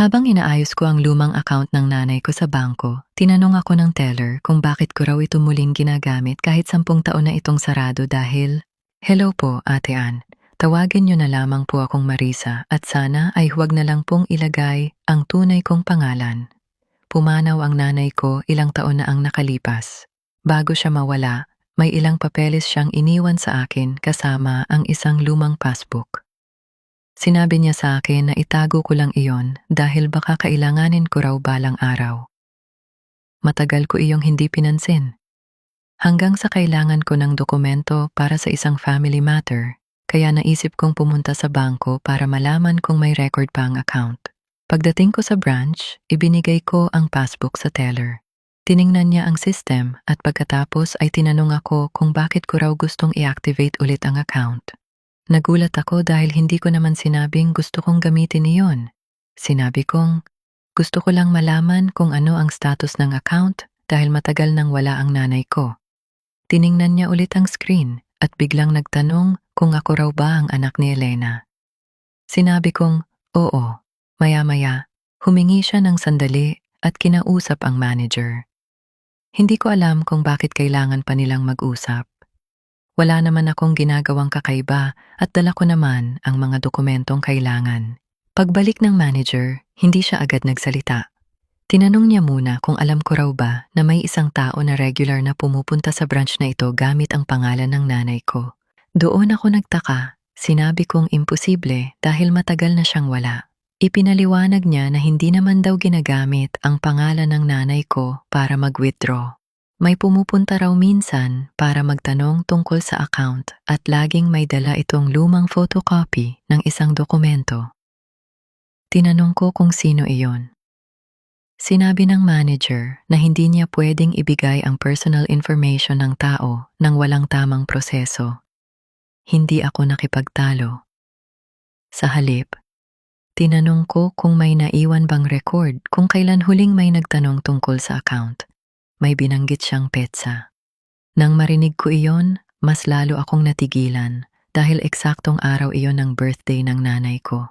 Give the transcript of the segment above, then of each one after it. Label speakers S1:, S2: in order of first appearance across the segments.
S1: Habang inaayos ko ang lumang account ng nanay ko sa bangko, tinanong ako ng teller kung bakit ko raw ito muling ginagamit kahit 10 taon na itong sarado dahil, "Hello po, Ate Ann. Tawagin niyo na lamang po akong Marisa at sana ay huwag na lang pong ilagay ang tunay kong pangalan." Pumanaw ang nanay ko ilang taon na ang nakalipas. Bago siya mawala, may ilang papeles siyang iniwan sa akin kasama ang isang lumang passbook. Sinabi niya sa akin na itago ko lang iyon dahil baka kailanganin ko raw balang araw. Matagal ko iyong hindi pinansin. Hanggang sa kailangan ko ng dokumento para sa isang family matter, kaya naisip kong pumunta sa bangko para malaman kung may record pa ang account. Pagdating ko sa branch, ibinigay ko ang passbook sa teller. Tiningnan niya ang system at pagkatapos ay tinanong ako kung bakit ko raw gustong i-activate ulit ang account. Nagulat ako dahil hindi ko naman sinabing gusto kong gamitin iyon. Sinabi kong, gusto ko lang malaman kung ano ang status ng account dahil matagal nang wala ang nanay ko. Tiningnan niya ulit ang screen at biglang nagtanong kung ako raw ba ang anak ni Elena. Sinabi kong, oo. Maya-maya, humingi siya ng sandali at kinausap ang manager. Hindi ko alam kung bakit kailangan pa nilang mag-usap. Wala naman akong ginagawang kakaiba at dala ko naman ang mga dokumentong kailangan. Pagbalik ng manager, hindi siya agad nagsalita. Tinanong niya muna kung alam ko raw ba na may isang tao na regular na pumupunta sa branch na ito gamit ang pangalan ng nanay ko. Doon ako nagtaka, sinabi kong imposible dahil matagal na siyang wala. Ipinaliwanag niya na hindi naman daw ginagamit ang pangalan ng nanay ko para mag-withdraw. May pumupunta raw minsan para magtanong tungkol sa account at laging may dala itong lumang photocopy ng isang dokumento. Tinanong ko kung sino iyon. Sinabi ng manager na hindi niya pwedeng ibigay ang personal information ng tao nang walang tamang proseso. Hindi ako nakipagtalo. Sa halip, tinanong ko kung may naiwan bang record kung kailan huling may nagtanong tungkol sa account. May binanggit siyang petsa. Nang marinig ko iyon, mas lalo akong natigilan dahil eksaktong araw iyon ng birthday ng nanay ko.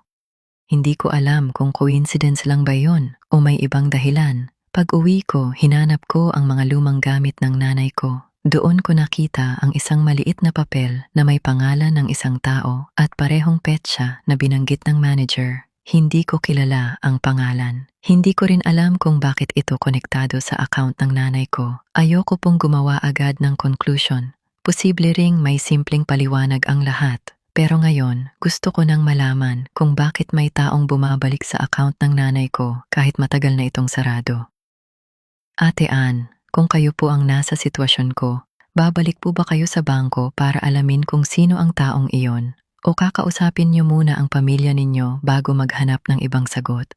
S1: Hindi ko alam kung coincidence lang ba iyon o may ibang dahilan. Pag-uwi ko, hinanap ko ang mga lumang gamit ng nanay ko. Doon ko nakita ang isang maliit na papel na may pangalan ng isang tao at parehong petsa na binanggit ng manager. Hindi ko kilala ang pangalan. Hindi ko rin alam kung bakit ito konektado sa account ng nanay ko. Ayoko pong gumawa agad ng conclusion. Posible ring may simpleng paliwanag ang lahat. Pero ngayon, gusto ko nang malaman kung bakit may taong bumabalik sa account ng nanay ko kahit matagal na itong sarado. Ate Ann, kung kayo po ang nasa sitwasyon ko, babalik po ba kayo sa bangko para alamin kung sino ang taong iyon? O kakausapin niyo muna ang pamilya ninyo bago maghanap ng ibang sagot?